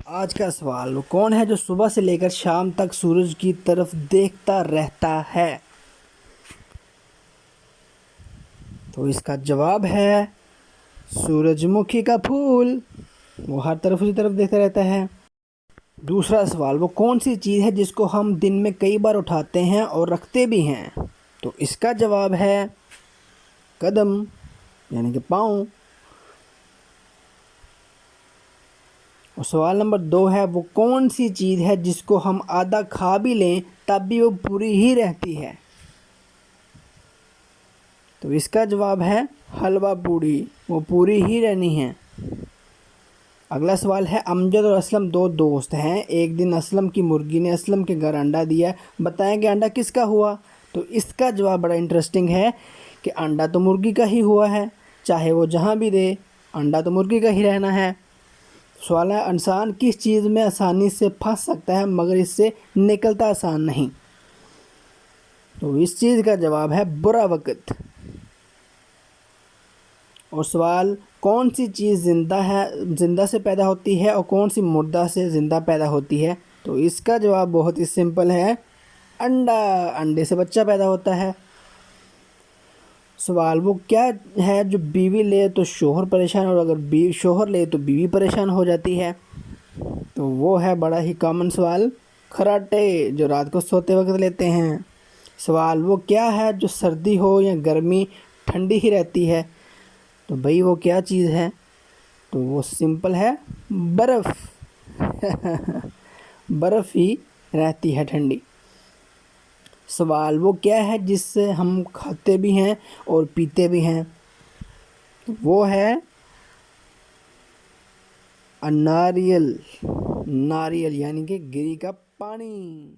آج کا سوال، وہ کون ہے جو صبح سے لے کر شام تک سورج کی طرف دیکھتا رہتا ہے؟ تو اس کا جواب ہے سورج مکھی کا پھول۔ وہ ہر طرف اسی طرف دیکھتا رہتا ہے۔ دوسرا سوال، وہ کون سی چیز ہے جس کو ہم دن میں کئی بار اٹھاتے ہیں اور رکھتے بھی ہیں؟ تو اس کا جواب ہے قدم، یعنی کہ پاؤں۔ اور سوال نمبر 2 ہے، وہ کون سی چیز ہے جس کو ہم آدھا کھا بھی لیں تب بھی وہ پوری ہی رہتی ہے؟ تو اس کا جواب ہے حلوہ پوڑی، وہ پوری ہی رہنی ہے۔ اگلا سوال ہے، امجد اور اسلم دو دوست ہیں، ایک دن اسلم کی مرغی نے اسلم کے گھر انڈا دیا، بتائیں کہ انڈا کس کا ہوا؟ تو اس کا جواب بڑا انٹرسٹنگ ہے کہ انڈا تو مرغی کا ہی ہوا ہے، چاہے وہ جہاں بھی دے انڈا تو مرغی کا ہی رہنا ہے۔ سوال ہے، انسان کس چیز میں آسانی سے پھنس سکتا ہے مگر اس سے نکلتا آسان نہیں؟ تو اس چیز کا جواب ہے برا وقت۔ اور سوال، کون سی چیز زندہ سے پیدا ہوتی ہے اور کون سی مردہ سے زندہ پیدا ہوتی ہے؟ تو اس کا جواب بہت ہی سمپل ہے، انڈا، انڈے سے بچہ پیدا ہوتا ہے۔ سوال، وہ کیا ہے جو بیوی لے تو شوہر پریشان اور اگر شوہر لے تو بیوی پریشان ہو جاتی ہے؟ تو وہ ہے بڑا ہی کامن سوال، خراٹے، جو رات کو سوتے وقت لیتے ہیں۔ سوال، وہ کیا ہے جو سردی ہو یا گرمی ٹھنڈی ہی رہتی ہے؟ تو بھئی وہ کیا چیز ہے؟ تو وہ سمپل ہے، برف۔ برف ہی رہتی ہے ٹھنڈی۔ سوال، وہ کیا ہے جس سے ہم کھاتے بھی ہیں اور پیتے بھی ہیں؟ وہ ہے ناریل، ناریل یعنی کہ گری کا پانی۔